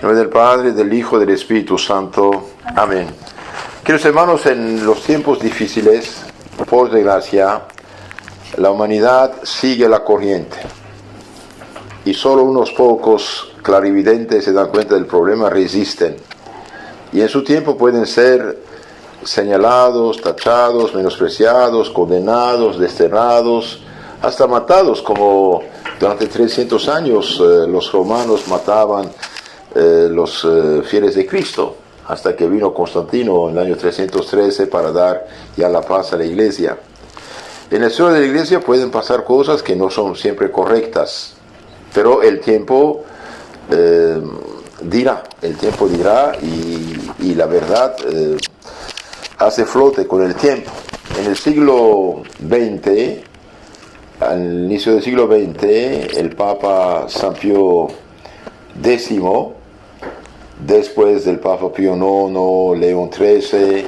nombre del Padre, del Hijo, del Espíritu Santo. Amén. Queridos hermanos, en los tiempos difíciles, por desgracia, la humanidad sigue la corriente. Y solo unos pocos clarividentes se dan cuenta del problema, resisten. Y en su tiempo pueden ser señalados, tachados, menospreciados, condenados, desterrados, hasta matados, como durante 300 años los romanos mataban los fieles de Cristo, hasta que vino Constantino en el año 313 para dar ya la paz a la iglesia. En la historia de la iglesia pueden pasar cosas que no son siempre correctas, pero el tiempo dirá y la verdad hace flote con el tiempo. En el siglo XX, al inicio del siglo XX, el Papa San Pío X, después del Papa Pío IX, León XIII,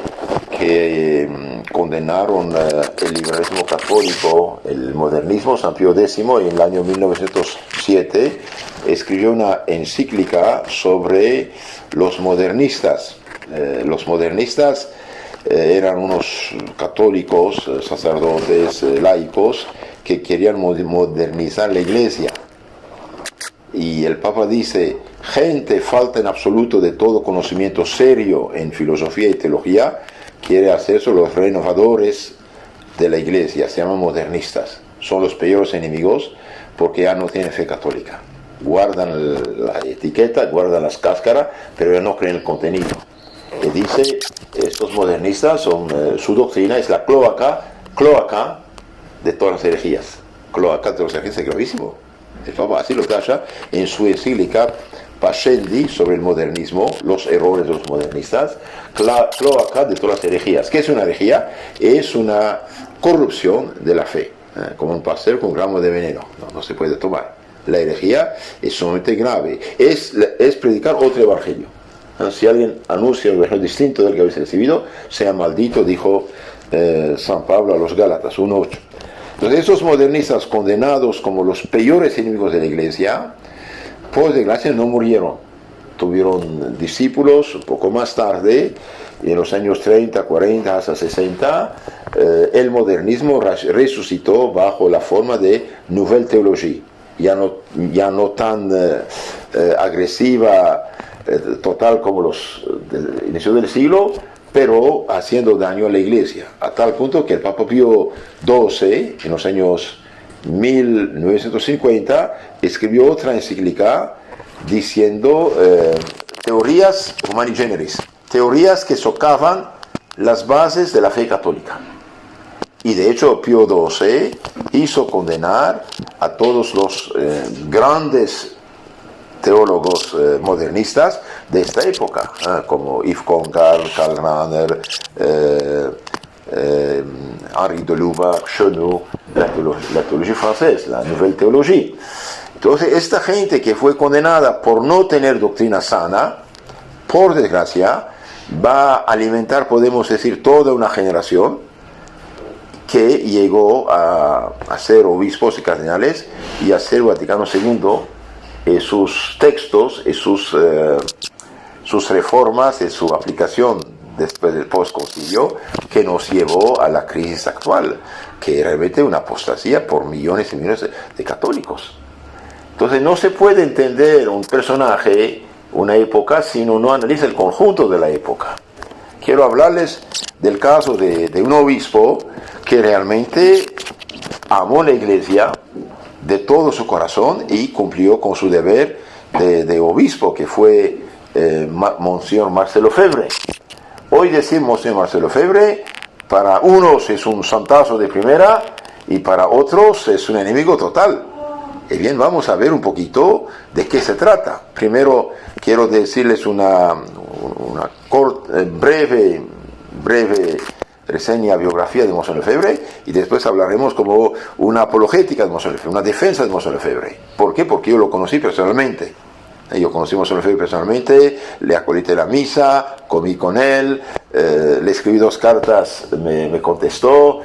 que condenaron el liberalismo católico, el modernismo, San Pío X, en el año 1907, escribió una encíclica sobre los modernistas. Los modernistas eran unos católicos, sacerdotes, laicos, que querían modernizar la iglesia. Y el Papa dice: gente falta en absoluto de todo conocimiento serio en filosofía y teología, quiere hacerse los renovadores de la iglesia, se llaman modernistas. Son los peores enemigos porque ya no tienen fe católica. Guardan la etiqueta, guardan las cáscaras, pero ya no creen el contenido. Y dice, estos modernistas su doctrina es la cloaca de todas las herejías. Cloaca de todas las herejías es gravísimo. El Papa así lo talla en su encíclica Pascendi sobre el modernismo, los errores de los modernistas, cloaca de todas las herejías. ¿Qué es una herejía? Es una corrupción de la fe, como un pastel con gramos de veneno, no se puede tomar. La herejía es sumamente grave, es predicar otro evangelio. Si alguien anuncia un evangelio distinto del que habéis recibido, sea maldito, dijo San Pablo a los Gálatas 1:8. Entonces, esos modernistas condenados como los peores enemigos de la iglesia, por desgracia no murieron. Tuvieron discípulos un poco más tarde, en los años 30, 40, hasta 60, el modernismo resucitó bajo la forma de Nouvelle Théologie, ya no tan agresiva, total como los del inicio del siglo, pero haciendo daño a la iglesia, a tal punto que el Papa Pío XII, en los años 1950, escribió otra encíclica diciendo teorías humani generis, teorías que socavan las bases de la fe católica. Y de hecho Pío XII hizo condenar a todos los grandes teólogos modernistas de esta época, como Yves Congar, Karl Rahner, Henri de Lubac, Chenot, la teología francesa, la Nouvelle Théologie. Entonces, esta gente que fue condenada por no tener doctrina sana, por desgracia, va a alimentar, podemos decir, toda una generación que llegó a ser obispos y cardenales y a ser Vaticano II, sus textos y sus reformas y su aplicación después del postconcilio, que nos llevó a la crisis actual, que es realmente una apostasía por millones y millones de católicos. Entonces no se puede entender un personaje, una época, si uno no analiza el conjunto de la época. Quiero hablarles del caso de un obispo que realmente amó la iglesia de todo su corazón y cumplió con su deber de obispo, que fue Monseñor Marcelo Febre. Hoy decimos Monseñor Marcelo Febre, para unos es un santazo de primera y para otros es un enemigo total. Y bien, vamos a ver un poquito de qué se trata. Primero quiero decirles una breve reseña, biografía de Monseñor Febre, y después hablaremos como una apologética de Monseñor Febre, una defensa de Monseñor Febre. ¿Por qué? Porque yo lo conocí personalmente. Yo conocí a Monseñor Febre personalmente, le acolité la misa, comí con él, le escribí 2 cartas, me contestó.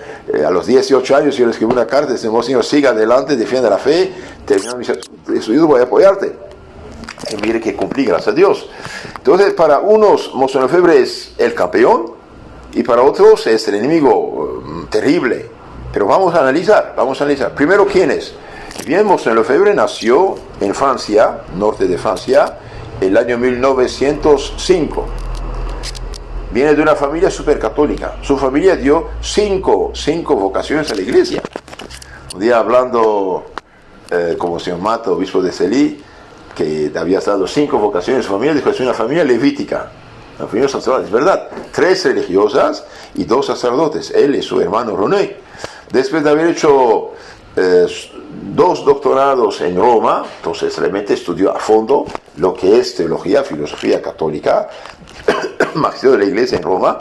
A los 18 años yo le escribí una carta, dice: Monseñor, siga adelante, defienda la fe, terminó mi estudio, voy a apoyarte. Y mire que cumplí, gracias a Dios. Entonces, para unos, Monseñor Lefebvre es el campeón y para otros es el enemigo terrible. Pero vamos a analizar. Primero, ¿quién es? Bien, Monseñor Lefebvre nació en Francia, norte de Francia, el año 1905. Viene de una familia supercatólica. Su familia dio cinco vocaciones a la iglesia. Un día hablando con Monseñor Mato, obispo de Celí, que había dado 5 vocaciones a su familia, dijo, es una familia levítica, una familia sacerdotal, es verdad, 3 religiosas y 2 sacerdotes, él y su hermano René. Después de haber hecho 2 doctorados en Roma, entonces realmente estudió a fondo lo que es teología, filosofía católica, magisterio de la iglesia en Roma,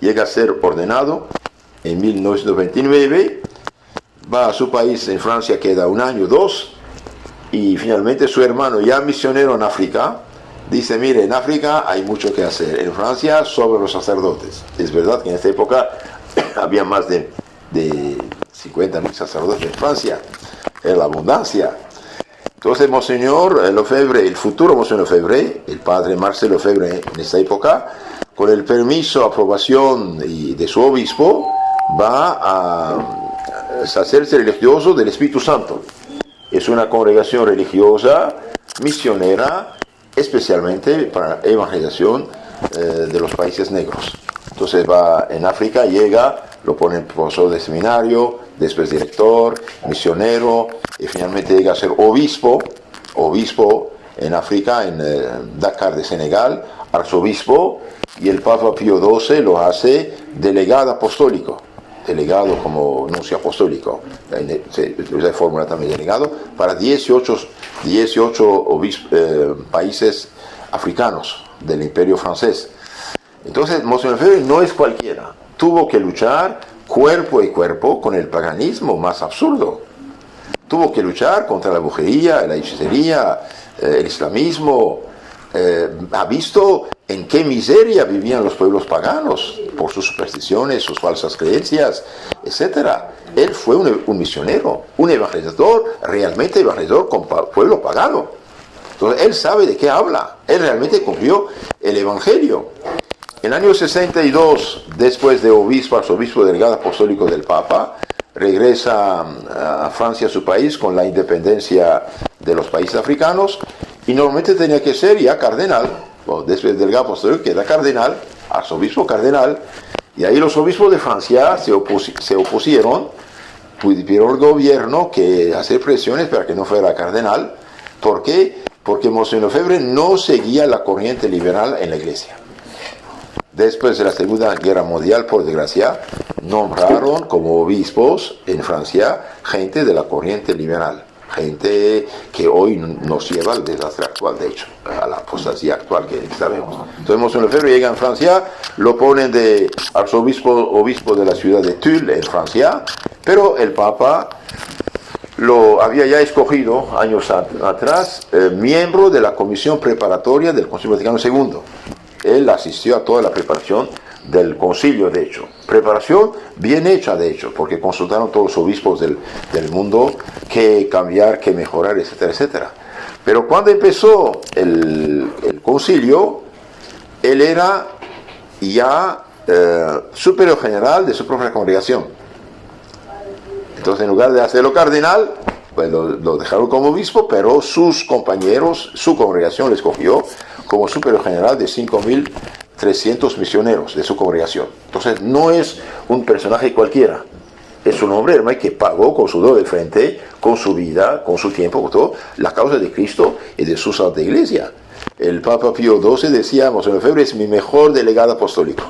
llega a ser ordenado en 1929, va a su país en Francia, queda 1 año, 2, y finalmente su hermano, ya misionero en África, dice, mire, en África hay mucho que hacer, en Francia sobre los sacerdotes. Es verdad que en esta época había más de 50.000 sacerdotes en Francia, era la abundancia. Entonces Monseñor Lefebvre, el futuro Monseñor Lefebvre, el padre Marcel Lefebvre en esta época, con el permiso, aprobación de su obispo, va a hacerse religioso del Espíritu Santo. Es una congregación religiosa, misionera, especialmente para evangelización de los países negros. Entonces va en África, llega, lo ponen profesor de seminario, después director, misionero, y finalmente llega a ser obispo en África, en Dakar de Senegal, arzobispo, y el Papa Pío XII lo hace delegado apostólico. Delegado como nuncio apostólico, se usa de fórmula también delegado, para 18 países africanos del Imperio francés. Entonces, Monseñor Lefebvre no es cualquiera, tuvo que luchar cuerpo y cuerpo con el paganismo más absurdo, tuvo que luchar contra la brujería, la hechicería, el islamismo, ha visto en qué miseria vivían los pueblos paganos por sus supersticiones, sus falsas creencias, etc. Él fue un misionero, un evangelizador, realmente evangelizador con pueblo pagano. Entonces él sabe de qué habla, él realmente cumplió el evangelio. En el año 62, después de arzobispo delegado apostólico del Papa, regresa a Francia, a su país, con la independencia de los países africanos, y normalmente tenía que ser ya cardenal, o después del delegado apostólico queda cardenal, arzobispo cardenal, y ahí los obispos de Francia se opusieron, pidieron al gobierno que hacer presiones para que no fuera cardenal. ¿Por qué? Porque Monseñor Lefebvre no seguía la corriente liberal en la iglesia. Después de la Segunda Guerra Mundial, por desgracia, nombraron como obispos en Francia gente de la corriente liberal, gente que hoy nos lleva al desastre actual, de hecho, a la apostasía actual que sabemos. Entonces Monseñor Lefebvre llega en Francia, lo ponen de obispo de la ciudad de Tulle, en Francia, pero el Papa lo había ya escogido años atrás, miembro de la comisión preparatoria del Concilio Vaticano II. Él asistió a toda la preparación del concilio, de hecho. Preparación bien hecha, de hecho, porque consultaron todos los obispos del mundo qué cambiar, qué mejorar, etcétera, etcétera. Pero cuando empezó el concilio, él era ya superior general de su propia congregación. Entonces, en lugar de hacerlo cardenal, pues lo dejaron como obispo, pero sus compañeros, su congregación le escogió como superior general de 5.300 misioneros de su congregación. Entonces no es un personaje cualquiera, es un hombre, hermano, que pagó con sudor de frente, con su vida, con su tiempo, con todo, la causa de Cristo y de su Santa Iglesia. El Papa Pío XII decía, Monseñor Lefebvre es mi mejor delegado apostólico,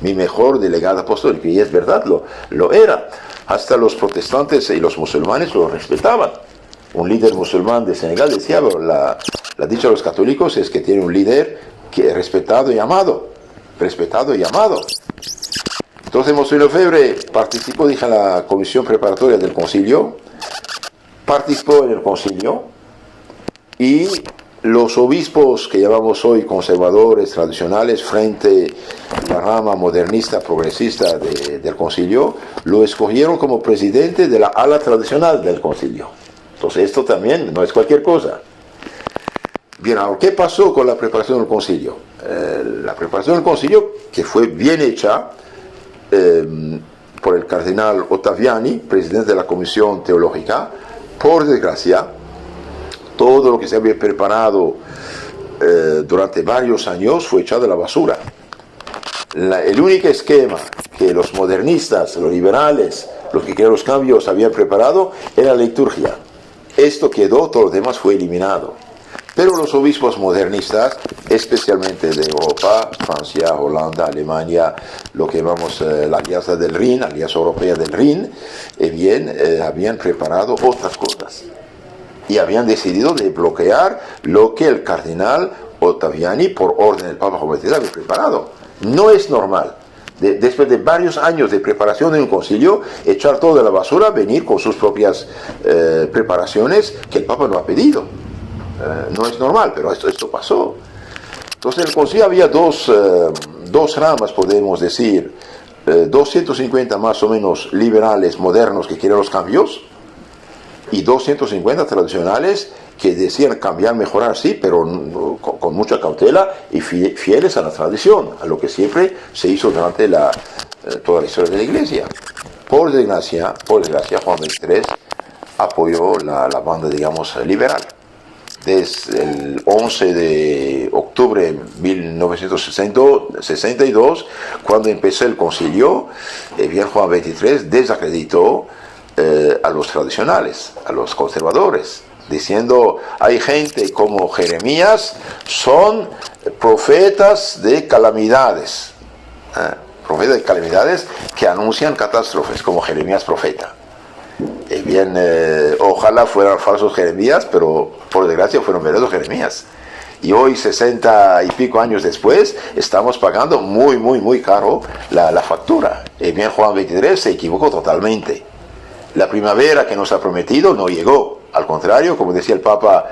y es verdad, lo era. Hasta los protestantes y los musulmanes lo respetaban. Un líder musulmán de Senegal decía, la dicha de los católicos es que tiene un líder que es respetado y amado. Entonces Monseñor Lefebvre participó, dije, en la comisión preparatoria del concilio, participó en el concilio, y los obispos que llamamos hoy conservadores, tradicionales, frente a la rama modernista, progresista del concilio, lo escogieron como presidente de la ala tradicional del concilio. Entonces esto también no es cualquier cosa. Bien, ahora, ¿qué pasó con la preparación del concilio? La preparación del concilio, que fue bien hecha por el cardenal Ottaviani, presidente de la Comisión Teológica, por desgracia, todo lo que se había preparado durante varios años fue echado a la basura. El único esquema que los modernistas, los liberales, los que querían los cambios habían preparado era la liturgia. Esto quedó, todo lo demás fue eliminado. Pero los obispos modernistas, especialmente de Europa, Francia, Holanda, Alemania, lo que llamamos la Alianza del Rin, Alianza Europea del Rin, habían preparado otras cosas. Y habían decidido de bloquear lo que el cardenal Ottaviani, por orden del Papa Juan XXIII, había preparado. No es normal, después de varios años de preparación de un concilio, echar todo de la basura, venir con sus propias preparaciones que el Papa no ha pedido. No es normal, pero esto pasó. Entonces en el concilio había dos ramas, podemos decir, 250 más o menos liberales modernos que quieren los cambios, y 250 tradicionales que decían cambiar, mejorar, sí, pero con mucha cautela y fieles a la tradición, a lo que siempre se hizo durante toda la historia de la Iglesia. Por desgracia, Juan XXIII apoyó la banda, digamos, liberal. Desde el 11 de octubre de 1962, cuando empezó el concilio, bien Juan XXIII desacreditó a los tradicionales, a los conservadores, diciendo, hay gente como Jeremías, son profetas de calamidades, profetas de calamidades que anuncian catástrofes, como Jeremías profeta. Ojalá fueran falsos Jeremías, pero por desgracia fueron verdaderos Jeremías. Y hoy, 60 y pico años después, estamos pagando muy, muy, muy caro la factura. Juan XXIII se equivocó totalmente. La primavera que nos ha prometido no llegó. Al contrario, como decía el Papa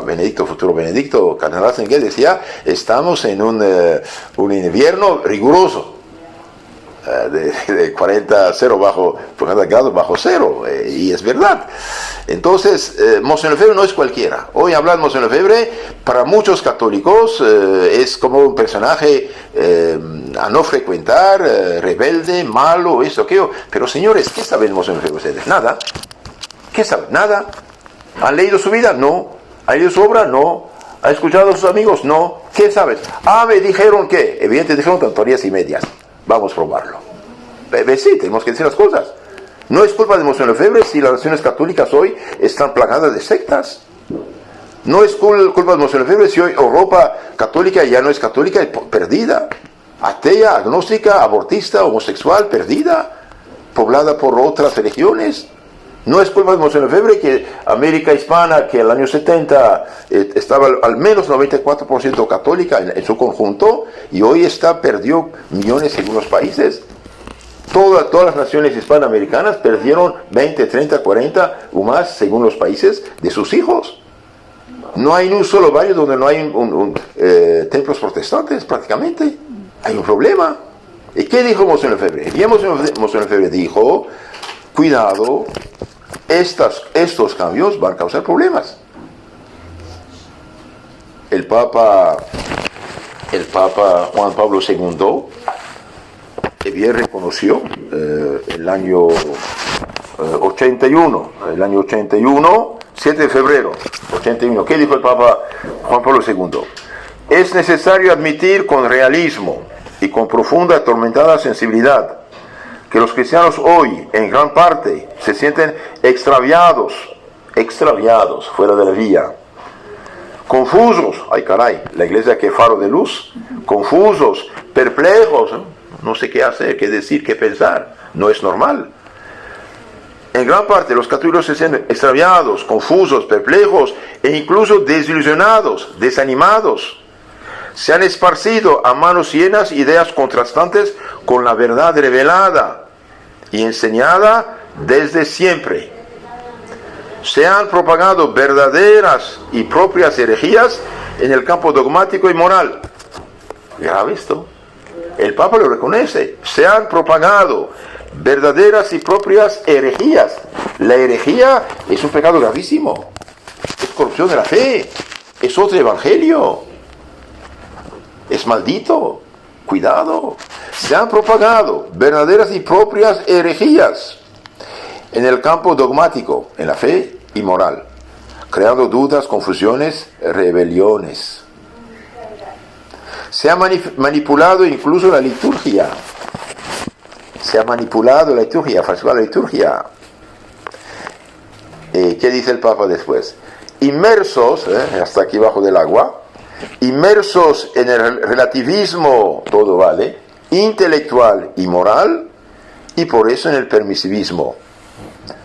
Benedicto, Cardenal Ratzinger decía, estamos en un invierno riguroso. De 40 grados bajo cero, y es verdad. Entonces, Monseñor Lefebvre no es cualquiera. Hoy hablar de Monseñor Lefebvre, para muchos católicos, es como un personaje a no frecuentar, rebelde, malo, esto, aquello. Pero señores, ¿qué saben Monseñor Lefebvre ustedes? Nada. ¿Qué saben? Nada. ¿Han leído su vida? No. ¿Han leído su obra? No. ¿Han escuchado a sus amigos? No. ¿Qué sabes? Me dijeron que, evidentemente dijeron tonterías y medias. Vamos a probarlo. Sí, tenemos que decir las cosas. No es culpa de Monseñor Lefebvre si las naciones católicas hoy están plagadas de sectas. No es culpa de Monseñor Lefebvre si hoy Europa católica ya no es católica, es perdida. Atea, agnóstica, abortista, homosexual, perdida. Poblada por otras religiones. No es culpa de Monseñor Lefebvre que América Hispana, que en el año 70 estaba al menos 94% católica en su conjunto, y hoy perdió millones según los países. Todas las naciones hispanoamericanas perdieron 20, 30, 40 o más según los países de sus hijos. No hay ni un solo barrio donde no hay templos protestantes prácticamente. Hay un problema. ¿Y qué dijo Monseñor Lefebvre? Y Monseñor Lefebvre dijo, cuidado, estos cambios van a causar problemas. El Papa Juan Pablo II bien reconoció el año 81, 7 de febrero 81. ¿Qué dijo el Papa Juan Pablo II? Es necesario admitir con realismo y con profunda atormentada sensibilidad que los cristianos hoy, en gran parte, se sienten extraviados, fuera de la vía, confusos, ay caray, la iglesia que faro de luz, confusos, perplejos, no sé qué hacer, qué decir, qué pensar, no es normal. En gran parte los católicos se sienten extraviados, confusos, perplejos e incluso desilusionados, desanimados. Se han esparcido a manos llenas ideas contrastantes con la verdad revelada y enseñada desde siempre. Se han propagado verdaderas y propias herejías en el campo dogmático y moral. Grave esto. El Papa lo reconoce. Se han propagado verdaderas y propias herejías. La herejía es un pecado gravísimo. Es corrupción de la fe. Es otro evangelio. Es maldito. Cuidado. Se han propagado verdaderas y propias herejías en el campo dogmático, en la fe y moral, creando dudas, confusiones, rebeliones. Se ha manipulado incluso la liturgia. Se ha manipulado la liturgia, falsificado la liturgia. ¿Qué dice el Papa después? Inmersos, hasta aquí bajo del agua, inmersos en el relativismo, todo vale, intelectual y moral, y por eso en el permisivismo.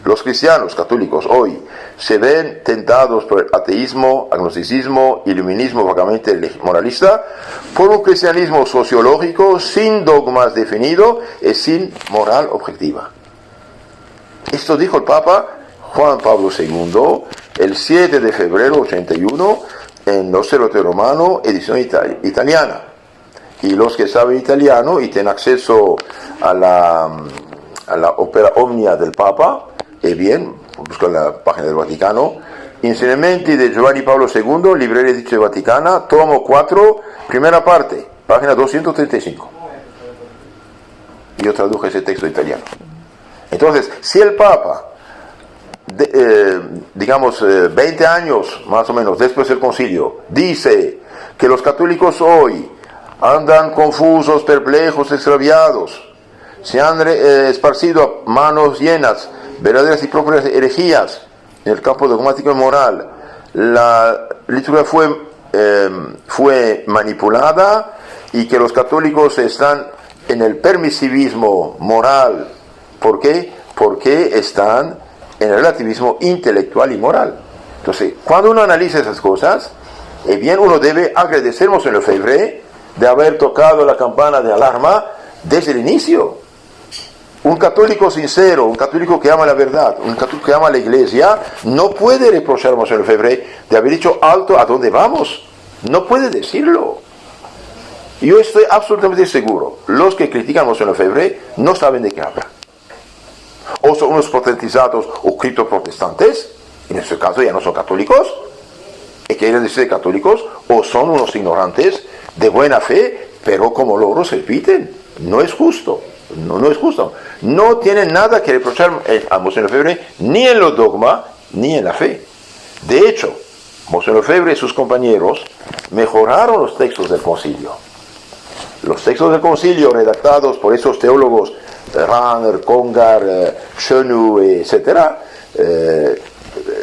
Los cristianos católicos hoy se ven tentados por el ateísmo, agnosticismo, iluminismo vagamente moralista, por un cristianismo sociológico sin dogmas definidos y sin moral objetiva. Esto dijo el Papa Juan Pablo II el 7 de febrero 81 en L'Osservatore Romano, edición italiana. Y los que saben italiano y tienen acceso a la Opera Omnia del Papa, bien, buscan la página del Vaticano, Insegnamenti de Giovanni Paolo II, Libreria Edizione Vaticana, tomo 4, primera parte, página 235. Yo traduje ese texto italiano. Entonces, si el Papa, digamos 20 años más o menos después del concilio, dice que los católicos hoy andan confusos, perplejos, extraviados, se han esparcido a manos llenas verdaderas y propias herejías en el campo dogmático y moral, la liturgia fue manipulada y que los católicos están en el permisivismo moral. ¿Por qué? Porque están en el relativismo intelectual y moral. Entonces, cuando uno analiza esas cosas, bien, uno debe agradecer a Monseñor Lefebvre de haber tocado la campana de alarma desde el inicio. Un católico sincero, un católico que ama la verdad, un católico que ama la Iglesia, no puede reprochar a Monseñor Lefebvre de haber dicho alto a dónde vamos. No puede decirlo. Yo estoy absolutamente seguro, los que critican a Monseñor Lefebvre no saben de qué hablan. O son unos protestizados o criptoprotestantes, en este caso ya no son católicos, y quieren decir católicos, o son unos ignorantes de buena fe, pero como loros se repiten. No es justo. No es justo. No tienen nada que reprochar a Monseñor Lefebvre, ni en los dogmas, ni en la fe. De hecho, Monseñor Lefebvre y sus compañeros mejoraron los textos del concilio. Los textos del concilio redactados por esos teólogos, Rahner, Congar, Schönu, etc.,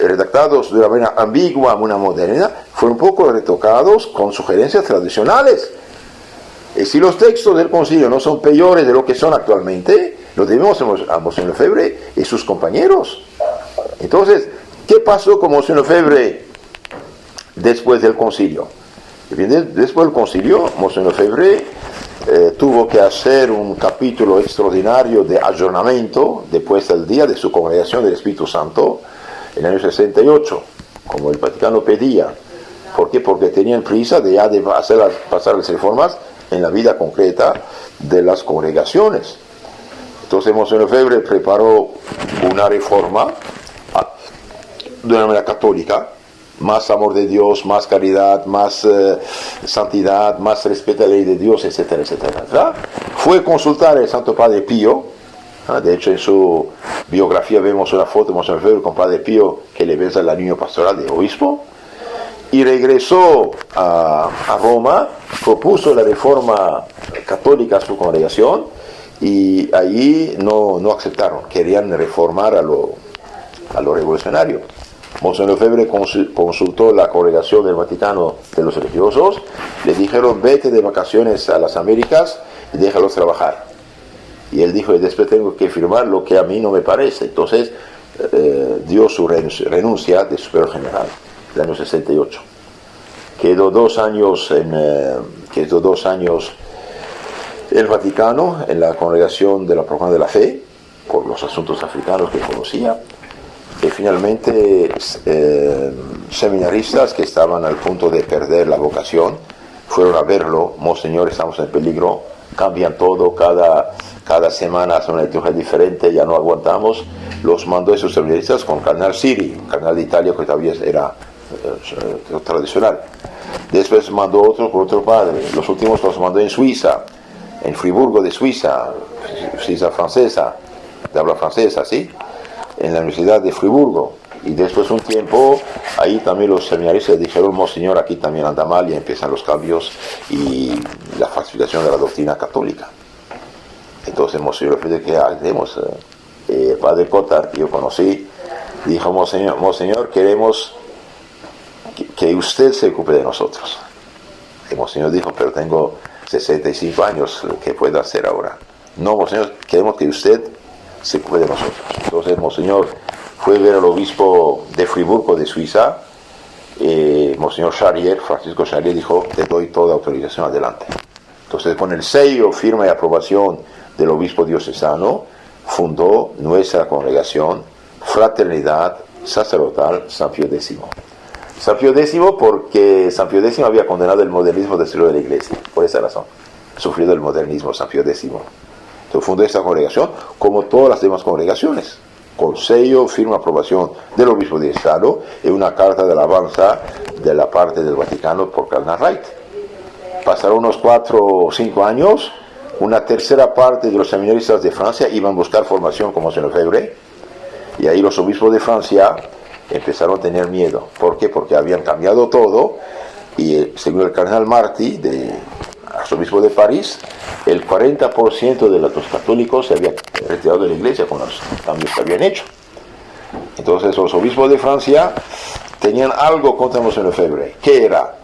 redactados de una manera ambigua, una moderna, fueron un poco retocados con sugerencias tradicionales. Y si los textos del concilio no son peores de lo que son actualmente, lo debemos a Monseñor Lefebvre y sus compañeros. Entonces, ¿qué pasó con Monseñor Lefebvre después del concilio? Después del concilio, Monseñor Lefebvre tuvo que hacer un capítulo extraordinario de ayornamiento de puesta al día de su congregación del Espíritu Santo en el año 68, como el Vaticano pedía. ¿Por qué? Porque tenían prisa de ya de pasar las reformas en la vida concreta de las congregaciones. Entonces Monseñor Lefebvre preparó una reforma de una manera católica, más amor de Dios, más caridad, más santidad, más respeto a la ley de Dios, etcétera, etcétera, etcétera. Fue consultar al Santo Padre Pío. De hecho, en su biografía vemos una foto de Monseñor Lefebvre con Padre Pío que le besa el anillo pastoral de obispo. Y regresó a Roma, propuso la reforma católica a su congregación y allí no aceptaron, querían reformar a lo revolucionario. Monseñor Lefebvre consultó la congregación del Vaticano de los religiosos, le dijeron vete de vacaciones a las Américas y déjalos trabajar. Y él dijo, y después tengo que firmar lo que a mí no me parece. Entonces dio su renuncia de superior general, el año 68. Quedó 2 años en el Vaticano, en la congregación de la Proclamación de la Fe, por los asuntos africanos que conocía. Y finalmente seminaristas que estaban al punto de perder la vocación fueron a verlo. Monseñor, estamos en peligro, cambian todo, cada semana hace una liturgia diferente, ya no aguantamos. Los mandó a esos seminaristas con Cardenal Siri, cardenal de Italia, que todavía era tradicional. Después mandó otro por otro padre. Los últimos los mandó en Suiza, en Friburgo de Suiza, Suiza francesa, de habla francesa, ¿sí? En la Universidad de Friburgo. Y después un tiempo, ahí también los seminaristas dijeron, Monseñor, aquí también anda mal, y empiezan los cambios y la falsificación de la doctrina católica. Entonces Monseñor, ¿qué hacemos? El padre Cota, que yo conocí, dijo, Monseñor, queremos que usted se ocupe de nosotros. El Monseñor dijo, pero tengo 65 años, ¿qué puedo hacer ahora? No, Monseñor, queremos que usted se ocupe de nosotros. Entonces Monseñor fue a ver al obispo de Friburgo de Suiza, Monseñor Charrier, Francisco Charrier, dijo, te doy toda autorización, adelante. Entonces con el sello, firma y aprobación del obispo diocesano, fundó nuestra congregación Fraternidad Sacerdotal San Pío X. San Pío X porque San Pío X había condenado el modernismo dentro de la iglesia, por esa razón, sufrido el modernismo San Pío X. Entonces fundó esta congregación, como todas las demás congregaciones, con sello, firma, aprobación del obispo diocesano y una carta de alabanza de la parte del Vaticano por Cardinal Wright. Pasaron unos 4 o 5 años, una tercera parte de los seminaristas de Francia iban a buscar formación como Monseñor Lefebvre, y ahí los obispos de Francia empezaron a tener miedo. ¿Por qué? Porque habían cambiado todo, y según el cardenal Marty, arzobispo de París, el 40% de los católicos se había retirado de la iglesia con los cambios que habían hecho. Entonces los obispos de Francia tenían algo contra Monseñor Lefebvre. ¿Qué era?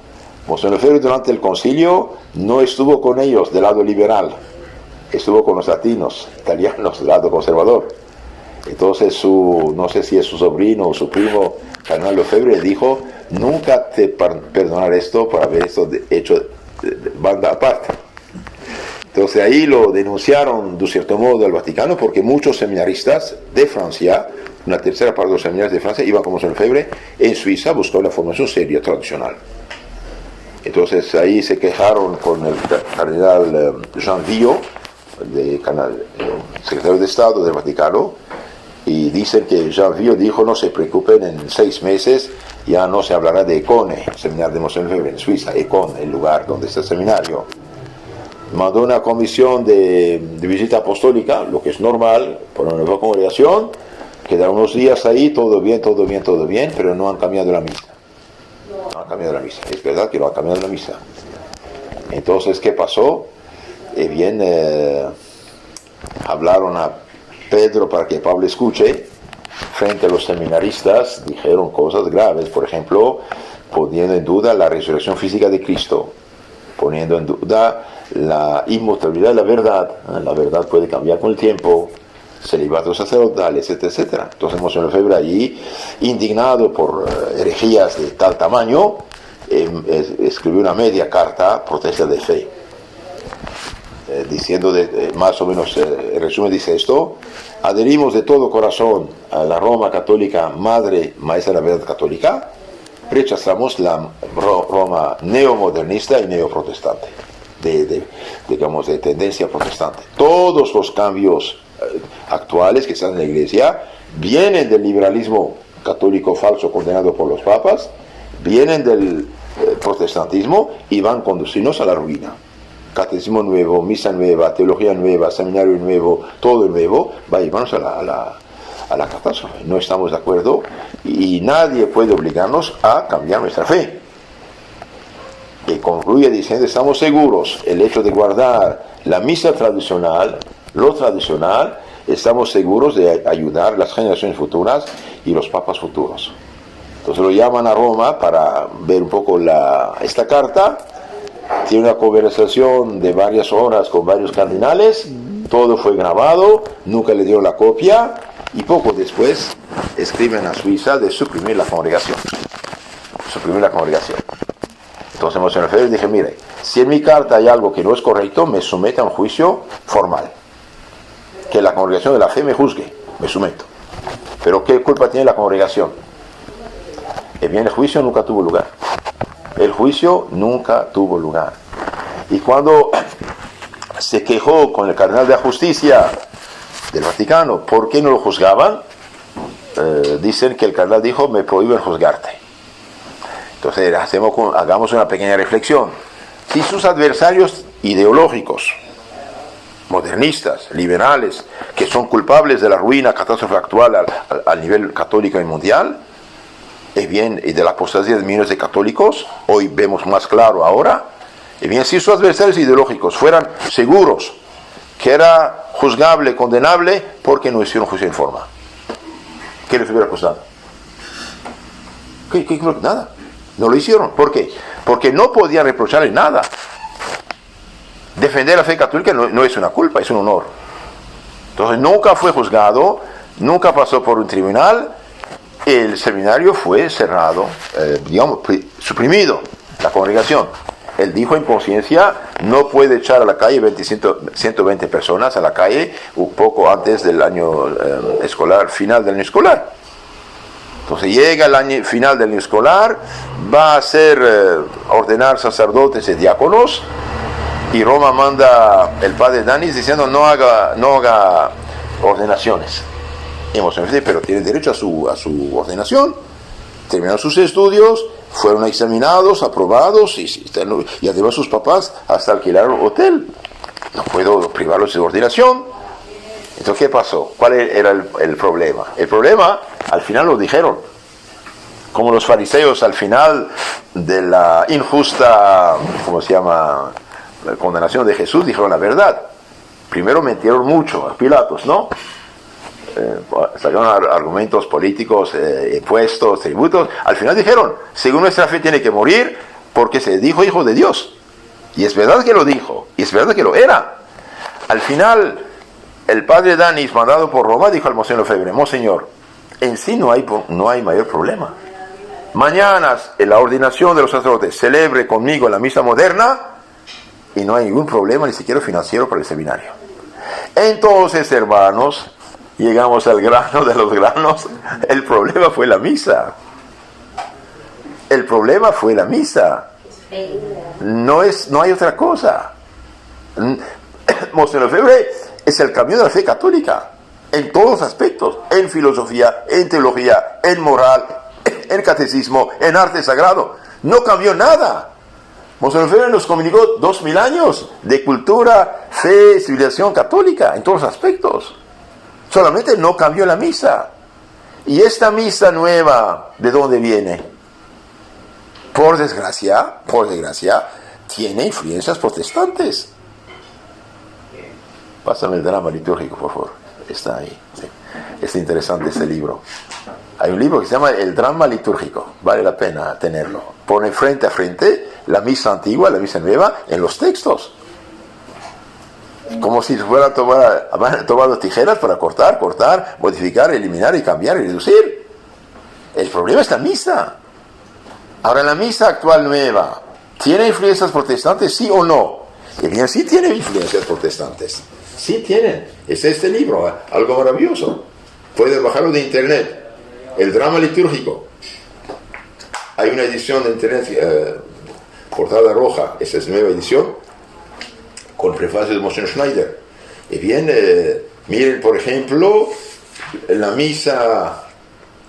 Monseñor Lefebvre durante el concilio no estuvo con ellos del lado liberal, estuvo con los latinos, italianos, del lado conservador. Entonces no sé si es su sobrino o su primo, Cardenal Lefebvre, dijo, nunca te perdonar esto por haber hecho de banda aparte. Entonces ahí lo denunciaron de cierto modo al Vaticano, porque muchos seminaristas de Francia, una tercera parte de los seminaristas de Francia, iban como Monseñor Lefebvre en Suiza a buscar una formación seria, tradicional. Entonces ahí se quejaron con el cardenal Jean Villot, secretario de Estado del Vaticano, y dicen que Jean Villot dijo, no se preocupen, en 6 meses ya no se hablará de Econe, el seminario de Monseñor Lefebvre en Suiza, Econe, el lugar donde está el seminario. Mandó una comisión de visita apostólica, lo que es normal, por una nueva congregación, quedaron unos días ahí, todo bien, pero no han cambiado la misa. No han cambiado la misa, es verdad que no han cambiado la misa. Entonces, ¿qué pasó? Hablaron a Pedro para que Pablo escuche, frente a los seminaristas, dijeron cosas graves, por ejemplo, poniendo en duda la resurrección física de Cristo, poniendo en duda la inmutabilidad de la verdad. La verdad puede cambiar con el tiempo, celibatos sacerdotales, etcétera. Entonces Monseñor Lefebvre allí, indignado por herejías de tal tamaño, escribió una media carta, protesta de fe, diciendo más o menos, el resumen dice esto: adherimos de todo corazón a la Roma católica, madre, maestra de la verdad católica, rechazamos la Roma neomodernista y neoprotestante, digamos, de tendencia protestante. Todos los cambios actuales que están en la iglesia vienen del liberalismo católico falso condenado por los papas, vienen del protestantismo y van conduciéndonos a la ruina. Catecismo nuevo, misa nueva, teología nueva, seminario nuevo, todo nuevo, va a llevarnos a la catástrofe. No estamos de acuerdo y nadie puede obligarnos a cambiar nuestra fe. Y concluye diciendo, estamos seguros, el hecho de guardar la misa tradicional, lo tradicional, estamos seguros de ayudar a las generaciones futuras y los papas futuros. Entonces lo llaman a Roma para ver un poco esta carta. Tiene una conversación de varias horas con varios cardenales, todo fue grabado, nunca le dieron la copia, y poco después escriben a Suiza de suprimir la congregación. Entonces Monseñor Lefebvre dije, mire, si en mi carta hay algo que no es correcto, me somete a un juicio formal. Que la congregación de la fe me juzgue, me someto. Pero ¿qué culpa tiene la congregación? Bien, el juicio nunca tuvo lugar. El juicio nunca tuvo lugar. Y cuando se quejó con el cardenal de la justicia del Vaticano, ¿por qué no lo juzgaban? Dicen que el cardenal dijo, me prohíben juzgarte. Entonces hagamos una pequeña reflexión. Si sus adversarios ideológicos, modernistas, liberales, que son culpables de la ruina, catástrofe actual al nivel católico y mundial, y de la apostasía de millones de católicos, hoy vemos más claro ahora, si sus adversarios ideológicos fueran seguros que era juzgable, condenable, ¿por qué no hicieron juicio en forma? ¿Qué les hubiera costado? Nada. No lo hicieron. ¿Por qué? Porque no podían reprocharle nada. Defender la fe católica no es una culpa, es un honor. Entonces nunca fue juzgado, nunca pasó por un tribunal. El seminario fue cerrado, suprimido, la congregación. Él dijo en conciencia, no puede echar a la calle 120 personas a la calle un poco antes del año escolar, final del año escolar. Entonces llega el año final del año escolar, va a ordenar sacerdotes y diáconos, y Roma manda el padre Danis diciendo no haga ordenaciones. Pero tiene derecho a su ordenación. Terminaron sus estudios, fueron examinados, aprobados, y además sus papás hasta alquilaron hotel. No puedo privarlos de ordenación. Entonces, ¿qué pasó? ¿Cuál era el problema? El problema, al final lo dijeron. Como los fariseos al final de la injusta, la condenación de Jesús, dijeron la verdad. Primero mentieron mucho a Pilatos, ¿no? Sacaron argumentos políticos, impuestos, tributos. Al final dijeron, según nuestra fe tiene que morir porque se dijo hijo de Dios. Y es verdad que lo dijo, y es verdad que lo era. Al final, el padre Danis, mandado por Roma, dijo al Monseñor Lefebvre, Monseñor, en sí no hay mayor problema. Mañana, en la ordenación de los sacerdotes, celebre conmigo la misa moderna y no hay ningún problema, ni siquiera financiero, para el seminario. Entonces, hermanos, llegamos al grano de los granos. El problema fue la misa. El problema fue la misa. No hay otra cosa. Monseñor Lefebvre es el camino de la fe católica en todos los aspectos, en filosofía, en teología, en moral, en catecismo, en arte sagrado. No cambió nada. Monseñor Lefebvre nos comunicó 2000 años de cultura, fe, civilización católica en todos los aspectos. Solamente no cambió la misa. Y esta misa nueva, ¿de dónde viene? Por desgracia, tiene influencias protestantes. Pásame el drama litúrgico, por favor. Está ahí. Sí. Es interesante este libro. Hay un libro que se llama El drama litúrgico. Vale la pena tenerlo. Pone frente a frente la misa antigua, la misa nueva, en los textos. Como si fuera tomado tijeras para cortar, modificar, eliminar y cambiar y reducir. El problema es la misa. Ahora, la misa actual nueva, ¿tiene influencias protestantes, sí o no? Y bien, sí tiene influencias protestantes. Sí tienen. Es este libro, algo maravilloso. Puedes bajarlo de internet. El drama litúrgico. Hay una edición de internet, portada roja, esa es nueva edición, con prefacio de Monseñor Schneider. Y bien, miren, por ejemplo, la misa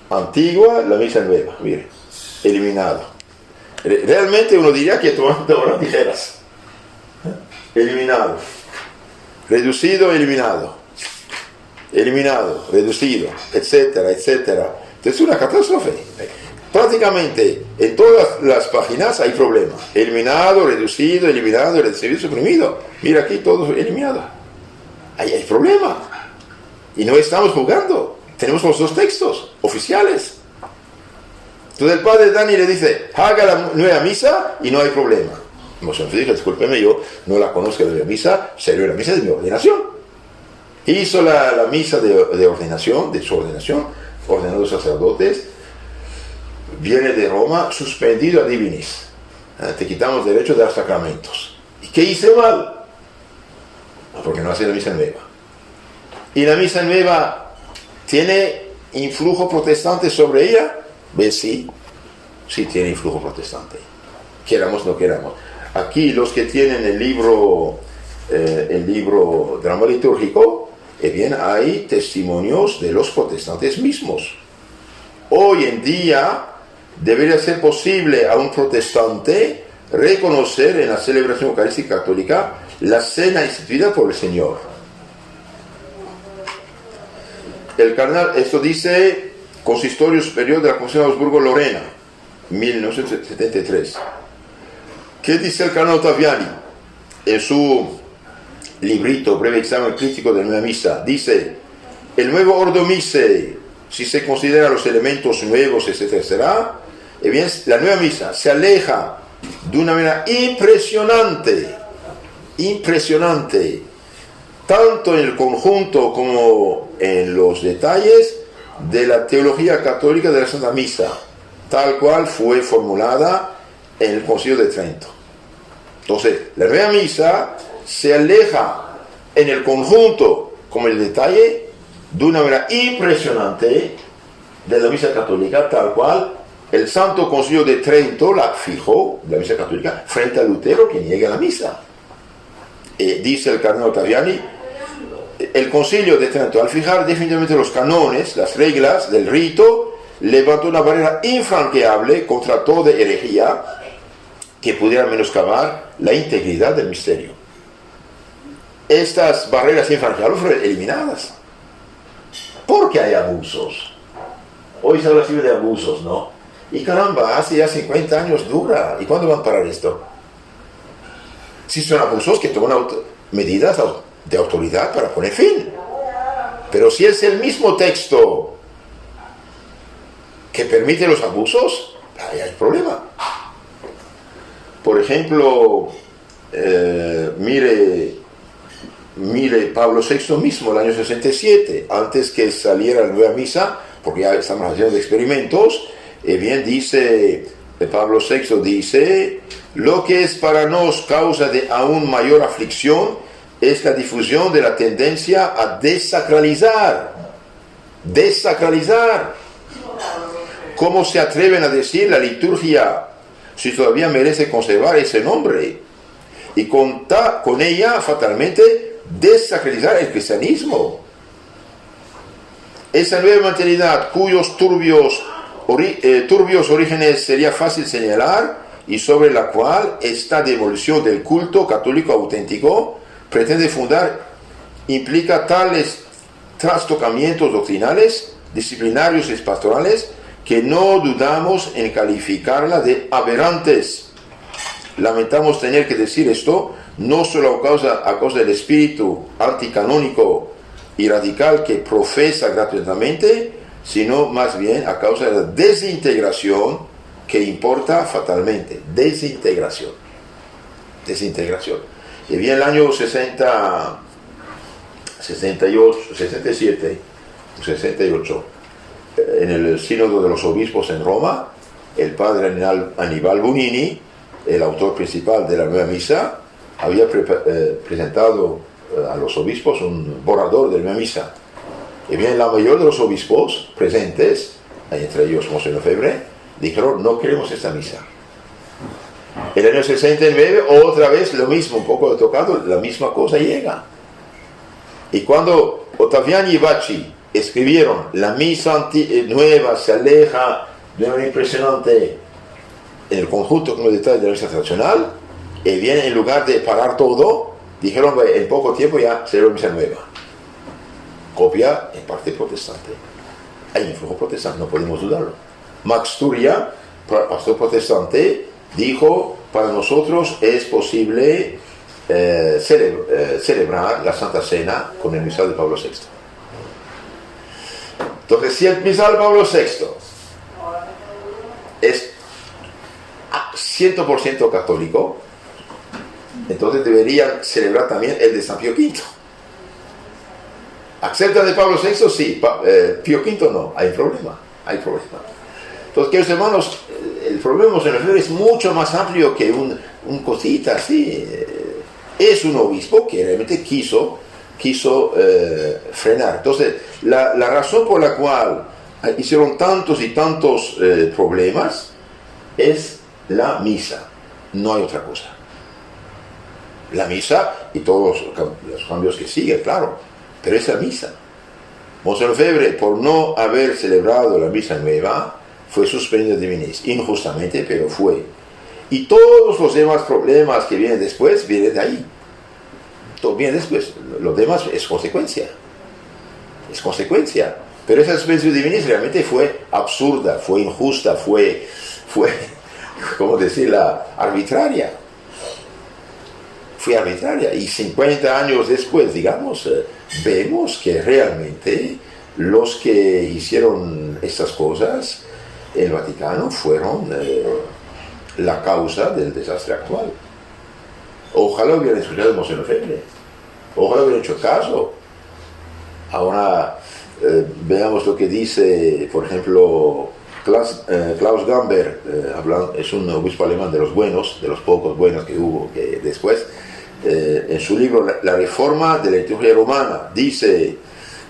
antigua, la misa nueva, miren, eliminado. Realmente uno diría que toman tijeras. Eliminado. Reducido, eliminado. Eliminado, reducido, etcétera, etcétera. Entonces es una catástrofe. Prácticamente en todas las páginas hay problema. Eliminado, reducido, suprimido. Mira aquí todo eliminado. Ahí hay problema. Y no estamos jugando. Tenemos los dos textos oficiales. Entonces el padre Dani le dice, haga la nueva misa y no hay problema. Monseñor dice, discúlpeme, yo no la conozco la nueva misa, sería la misa de mi ordenación. Hizo la misa de ordenación, de su ordenación, ordenó sacerdotes. Viene de Roma, suspendido a divinis. Te quitamos derecho de dar sacramentos. ¿Y qué hice mal? Porque no hace la misa nueva. ¿Y la misa nueva tiene influjo protestante sobre ella? ¿Ves? Sí tiene influjo protestante. Queramos o no queramos. Aquí los que tienen el libro Drama Litúrgico, bien, hay testimonios de los protestantes mismos. Hoy en día, debería ser posible a un protestante reconocer en la celebración eucarística católica la cena instituida por el Señor. El cardenal, esto dice Consistorio Superior de la Comisión de Augsburgo-Lorena, 1973. ¿Qué dice el cardenal Ottaviani en su librito Breve Examen Crítico de la Nueva Misa? Dice: el nuevo Ordo Missae, si se considera los elementos nuevos, etcétera, será, bien, la Nueva Misa se aleja de una manera impresionante, tanto en el conjunto como en los detalles de la teología católica de la Santa Misa, tal cual fue formulada en el Concilio de Trento. Entonces, la Nueva Misa se aleja en el conjunto como en el detalle de una manera impresionante de la Misa católica, tal cual el Santo Concilio de Trento la fijó, la Misa católica, frente a Lutero, que niega la Misa. Dice el cardenal Ottaviani: el Concilio de Trento, al fijar definitivamente los canones, las reglas del rito, levantó una barrera infranqueable contra toda herejía que pudiera menoscabar la integridad del misterio. Estas barreras infranqueables fueron eliminadas. Porque hay abusos. Hoy se habla siempre de abusos, ¿no? Y caramba, hace ya 50 años dura. ¿Y cuándo van a parar esto? Si son abusos, que toman medidas de autoridad para poner fin. Pero si es el mismo texto que permite los abusos, ahí hay problema. Por ejemplo, mire Pablo VI mismo, el año 67, antes que saliera la Nueva Misa, porque ya estamos haciendo experimentos, bien dice Pablo VI, dice: lo que es para nos causa de aún mayor aflicción es la difusión de la tendencia a desacralizar. ¿Cómo se atreven a decir la liturgia si todavía merece conservar ese nombre? Y con ella fatalmente desacralizar el cristianismo. Esa nueva mentalidad, cuyos turbios orígenes sería fácil señalar, y sobre la cual esta demolición del culto católico auténtico pretende fundar, implica tales trastocamientos doctrinales, disciplinarios y pastorales, que no dudamos en calificarla de aberrantes. Lamentamos tener que decir esto, no solo a causa del espíritu anticanónico y radical que profesa gratuitamente, sino más bien a causa de la desintegración que importa fatalmente. Desintegración. Y bien, el año 68, en el Sínodo de los Obispos en Roma, el padre Aníbal Bunini, el autor principal de la Nueva Misa, había presentado a los obispos un borrador de la Nueva Misa. Y bien, la mayoría de los obispos presentes, entre ellos Monseñor Febre, dijeron: no queremos esta misa. El año 69, otra vez lo mismo, un poco tocado, la misma cosa llega. Y cuando Ottaviani y Bacci escribieron: la misa nueva se aleja de una impresionante en el conjunto con los detalles de la misa tradicional, y bien, en lugar de parar todo, dijeron: en poco tiempo ya será una misa nueva. Copia en parte protestante. Hay influjo protestante, no podemos dudarlo. Max Turia, pastor protestante, dijo: para nosotros es posible celebrar la Santa Cena con el misal de Pablo VI. Entonces, si el misal de Pablo VI es 100% católico, entonces deberían celebrar también el de San Pío V. ¿Aceptan de Pablo VI? Sí. Pío V no. Hay problema. Entonces, queridos hermanos, el problema es mucho más amplio que un cosita así. Es un obispo que realmente quiso frenar. Entonces, la razón por la cual hicieron tantos y tantos problemas es la misa. No hay otra cosa. La misa y todos los cambios que siguen, claro. Pero es la misa. Monseñor Febre, por no haber celebrado la misa nueva, fue suspendido de Divinis, injustamente, pero fue. Y todos los demás problemas que vienen después, vienen de ahí. Todo viene después, lo demás es consecuencia. Es consecuencia. Pero esa suspensión de Divinis realmente fue absurda, fue injusta, fue ¿cómo decirla? Arbitraria. Fue arbitraria. Y 50 años después, digamos, vemos que realmente los que hicieron estas cosas, el Vaticano, fueron la causa del desastre actual. Ojalá hubieran escuchado a Monseñor Lefebvre. Ojalá hubieran hecho caso. Ahora veamos lo que dice, por ejemplo, Klaus Gamber, es un obispo alemán de los buenos, de los pocos buenos que hubo que después, en su libro La Reforma de la Liturgia Romana, dice,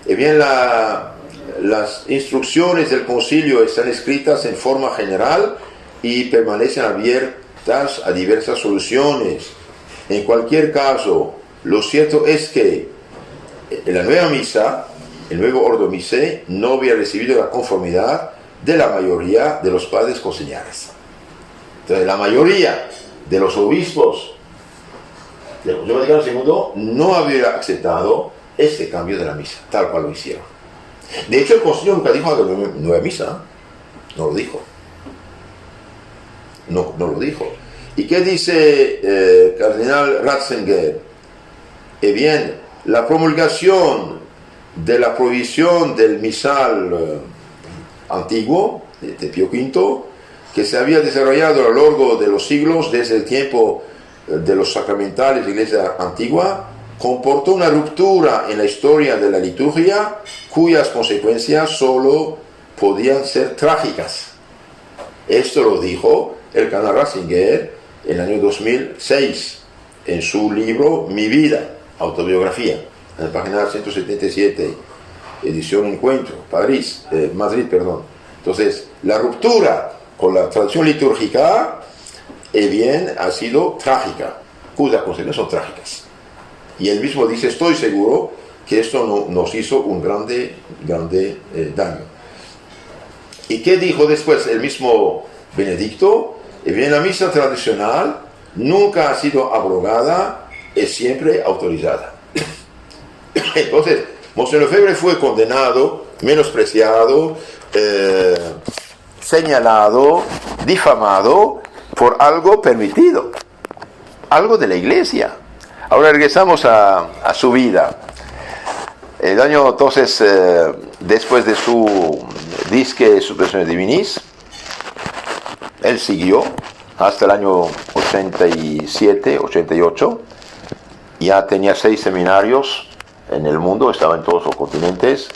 bien, las instrucciones del concilio están escritas en forma general y permanecen abiertas a diversas soluciones. En cualquier caso, lo cierto es que en la nueva misa, el nuevo Ordo Missae no había recibido la conformidad de la mayoría de los padres conciliares. Entonces, la mayoría de los obispos del Concilio Vaticano II no había aceptado este cambio de la misa, tal cual lo hicieron. De hecho, el concilio nunca dijo que nueva misa, no lo dijo. No lo dijo. ¿Y qué dice Cardenal Ratzinger? Bien, la promulgación de la prohibición del misal antiguo, de Pío V, que se había desarrollado a lo largo de los siglos, desde el tiempo de los sacramentales de la Iglesia antigua, comportó una ruptura en la historia de la liturgia, cuyas consecuencias solo podían ser trágicas. Esto lo dijo el cardenal Ratzinger en el año 2006, en su libro Mi vida, autobiografía, en la página 177, edición Encuentro, Madrid. Entonces, la ruptura con la tradición litúrgica, bien, ha sido trágica, cuyas consecuencias son trágicas. Y él mismo dice, estoy seguro que esto nos hizo un grande daño. ¿Y qué dijo después el mismo Benedicto? Bien, la misa tradicional nunca ha sido abrogada, es siempre autorizada. Entonces, Monseñor Lefebvre fue condenado, menospreciado, señalado, difamado por algo permitido, algo de la Iglesia. Ahora regresamos a su vida. El año entonces, después de su disque Suspensiones Divinis, él siguió hasta el año 87, 88. Ya tenía 6 seminarios en el mundo, estaba en todos los continentes,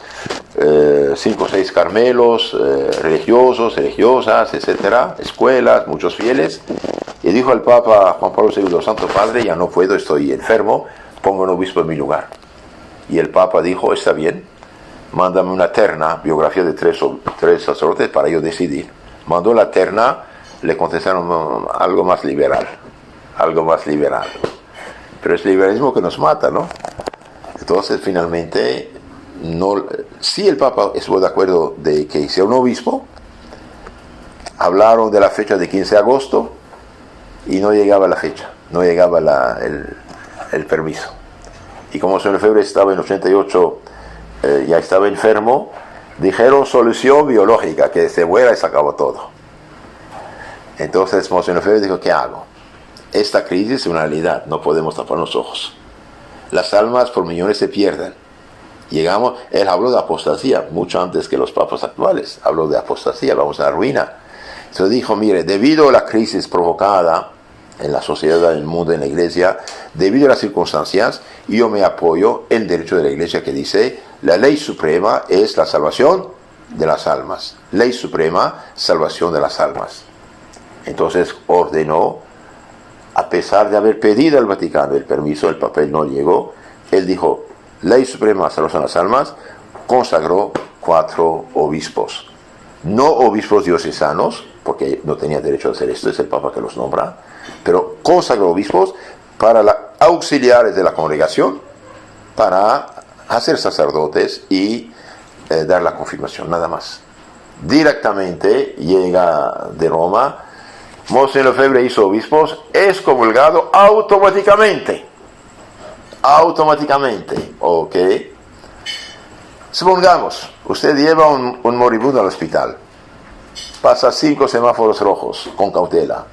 5 o 6 carmelos, religiosos, religiosas, etcétera, escuelas, muchos fieles. Y dijo al Papa Juan Pablo II, Santo Padre, ya no puedo, estoy enfermo, pongo un obispo en mi lugar. Y el Papa dijo, está bien, mándame una terna, biografía de 3 sacerdotes para yo decidir. Mandó la terna, le contestaron algo más liberal. Pero es el liberalismo que nos mata, ¿no? Entonces, finalmente, sí el Papa estuvo de acuerdo de que sea un obispo, hablaron de la fecha de 15 de agosto y no llegaba la fecha, no llegaba el permiso. Y como Monseñor Lefebvre estaba en 88, ya estaba enfermo, dijeron solución biológica, que se muera y se acabó todo. Entonces Monseñor Lefebvre dijo, ¿qué hago? Esta crisis es una realidad, no podemos tapar los ojos. Las almas por millones se pierden. Él habló de apostasía, mucho antes que los papas actuales, habló de apostasía, vamos a la ruina. Entonces dijo, mire, debido a la crisis provocada en la sociedad, en el mundo, en la Iglesia, debido a las circunstancias, yo me apoyo en el derecho de la Iglesia que dice, la ley suprema es la salvación de las almas. Ley suprema, salvación de las almas. Entonces ordenó, a pesar de haber pedido al Vaticano el permiso, el papel no llegó, él dijo, ley suprema, salvación de las almas, consagró 4 obispos. No obispos diocesanos, porque no tenía derecho a hacer esto, es el Papa que los nombra, pero consagró obispos para auxiliares de la congregación, para hacer sacerdotes y dar la confirmación, nada más. directamente llega de Roma. Monseñor Lefebvre hizo obispos, es comulgado automáticamente. Automáticamente, ¿ok? Supongamos, usted lleva un moribundo al hospital, pasa 5 semáforos rojos con cautela.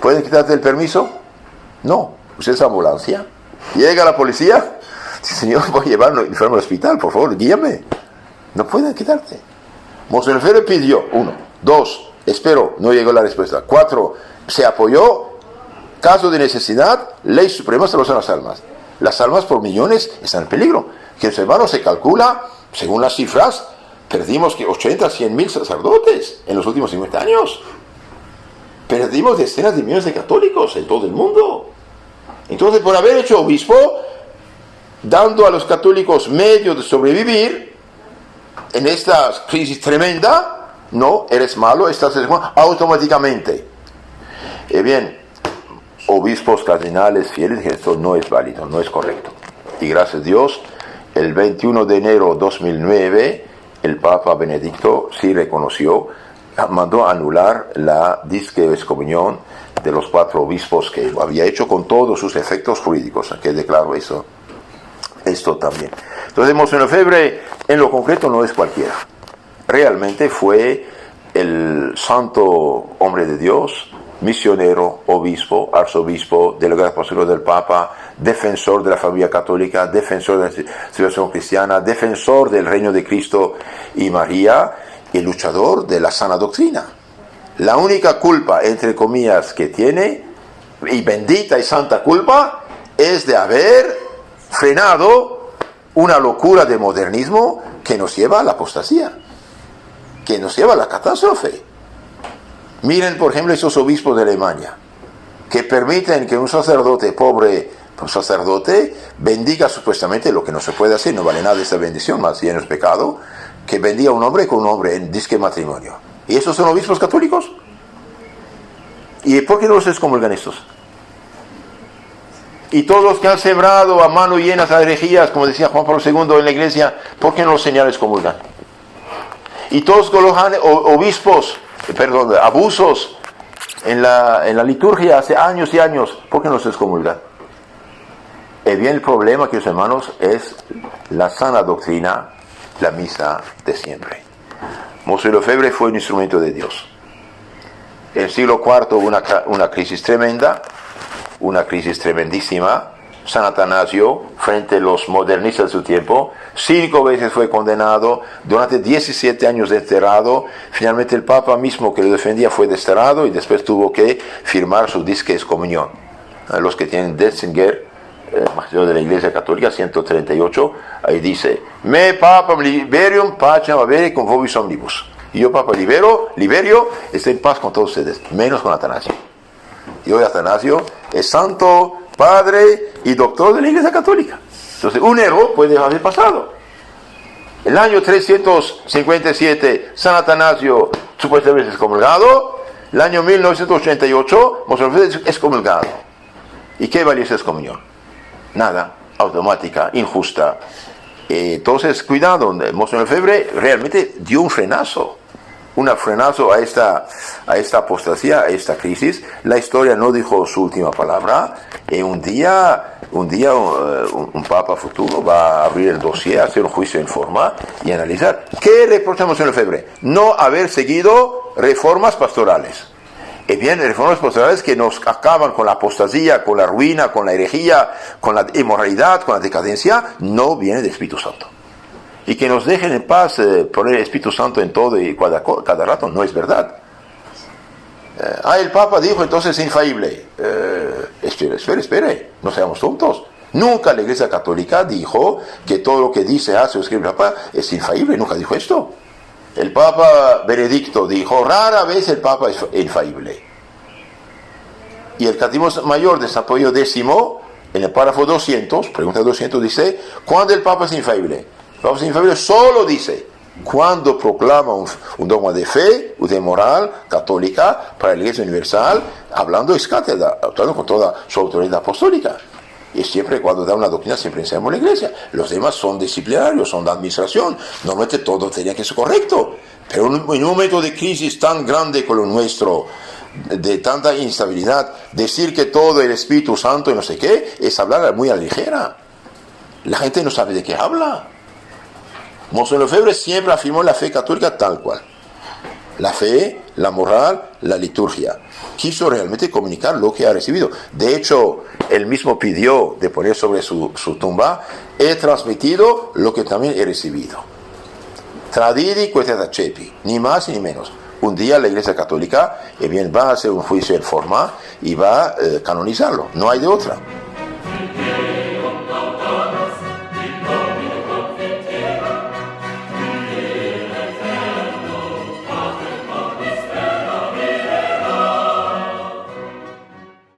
¿Puede quitarte el permiso? No, usted es ambulancia. Llega la policía, dice, señor, voy a llevarlo enfermo al hospital, por favor, guíame. No pueden quitarte. Monseñor Lefebvre pidió, 1, 2, espero, no llegó la respuesta. 4, se apoyó, caso de necesidad, ley suprema salvación de las almas. Las almas por millones están en peligro. Que los hermanos se calcula, según las cifras, perdimos que 80, 100 mil sacerdotes en los últimos 50 años. Perdimos decenas de millones de católicos en todo el mundo. Entonces, por haber hecho obispo, dando a los católicos medios de sobrevivir en esta crisis tremenda, no, eres malo, estás automáticamente. Bien, obispos, cardenales, fieles, esto no es válido, no es correcto. Y gracias a Dios, el 21 de enero de 2009, el Papa Benedicto sí reconoció, mandó anular la disque excomunión de los 4 obispos que lo había hecho con todos sus efectos jurídicos, que declaro eso, esto también. Entonces, Monseñor Lefebvre, en lo concreto, no es cualquiera. Realmente fue el santo hombre de Dios, misionero, obispo, arzobispo, delegado apostólico del Papa, defensor de la familia católica, defensor de la civilización cristiana, defensor del reino de Cristo y María, y luchador de la sana doctrina. La única culpa, entre comillas, que tiene, y bendita y santa culpa, es de haber frenado una locura de modernismo que nos lleva a la apostasía, que nos lleva a la catástrofe. Miren, por ejemplo, esos obispos de Alemania, que permiten que un sacerdote pobre, un sacerdote, bendiga supuestamente lo que no se puede hacer, no vale nada esa bendición, más bien es pecado, que bendiga a un hombre con un hombre en disque matrimonio. ¿Y esos son obispos católicos? ¿Y por qué no los excomulgan estos? Y todos los que han sembrado a mano llenas a herejías, como decía Juan Pablo II en la iglesia, ¿por qué no los señales excomulgan? Y todos los obispos, abusos en la liturgia hace años y años, ¿por qué no se excomulgan? Y bien, el problema, queridos hermanos, es la sana doctrina, la misa de siempre. Monseñor Lefebvre fue un instrumento de Dios. En el siglo IV hubo una crisis tremenda, una crisis tremendísima. San Atanasio, frente a los modernistas de su tiempo, 5 veces fue condenado, durante 17 años desterrado. Finalmente el Papa mismo que lo defendía fue desterrado y después tuvo que firmar su disque excomunión. Los que tienen Detzinger, magisterio de la Iglesia Católica, 138, ahí dice: Me Papa Liberium pacem avere con vobis omnibus. Y yo, Papa Liberio, estoy en paz con todos ustedes, menos con Atanasio. Y hoy Atanasio es santo, padre y doctor de la Iglesia Católica. Entonces, un error puede haber pasado. El año 357, San Atanasio supuestamente es excomulgado. El año 1988, Monseñor Lefebvre es excomulgado. ¿Y qué valió esa excomunión? Nada, automática, injusta. Entonces, cuidado, Monseñor Lefebvre realmente dio un frenazo a esta apostasía, a esta crisis. La historia no dijo su última palabra. Un día un papa futuro va a abrir el dossier, hacer un juicio en forma y analizar. ¿Qué reprochamos a Monseñor Lefebvre? No haber seguido reformas pastorales. Y bien, reformas pastorales que nos acaban con la apostasía, con la ruina, con la herejía, con la inmoralidad, con la decadencia, no viene del Espíritu Santo. Y que nos dejen en paz poner el Espíritu Santo en todo y cada rato, no es verdad. El Papa dijo entonces infalible. Espere, no seamos tontos. Nunca la Iglesia Católica dijo que todo lo que dice, hace o escribe el Papa es infalible, nunca dijo esto. El Papa Benedicto dijo, rara vez el Papa es infalible. Y el Catecismo Mayor de San Pío X, en el párrafo 200, pregunta 200, dice, ¿cuándo el Papa es infalible? El Papa es infalible solo dice, cuando proclama un dogma de fe o de moral católica para la Iglesia Universal, hablando ex cátedra, hablando con toda su autoridad apostólica. Y siempre cuando da una doctrina, siempre enseñamos la Iglesia. Los demás son disciplinarios, son de administración. Normalmente todo tenía que ser correcto. Pero en un momento de crisis tan grande como el nuestro, de tanta instabilidad, decir que todo el Espíritu Santo y no sé qué, es hablar muy a la ligera. La gente no sabe de qué habla. Monseñor Lefebvre siempre afirmó la fe católica tal cual. La fe, la moral, la liturgia. Quiso realmente comunicar lo que ha recibido. De hecho, él mismo pidió de poner sobre su tumba: he transmitido lo que también he recibido. Tradidi quae accepi, ni más ni menos. Un día la Iglesia Católica va a hacer un juicio en forma y va a canonizarlo. No hay de otra.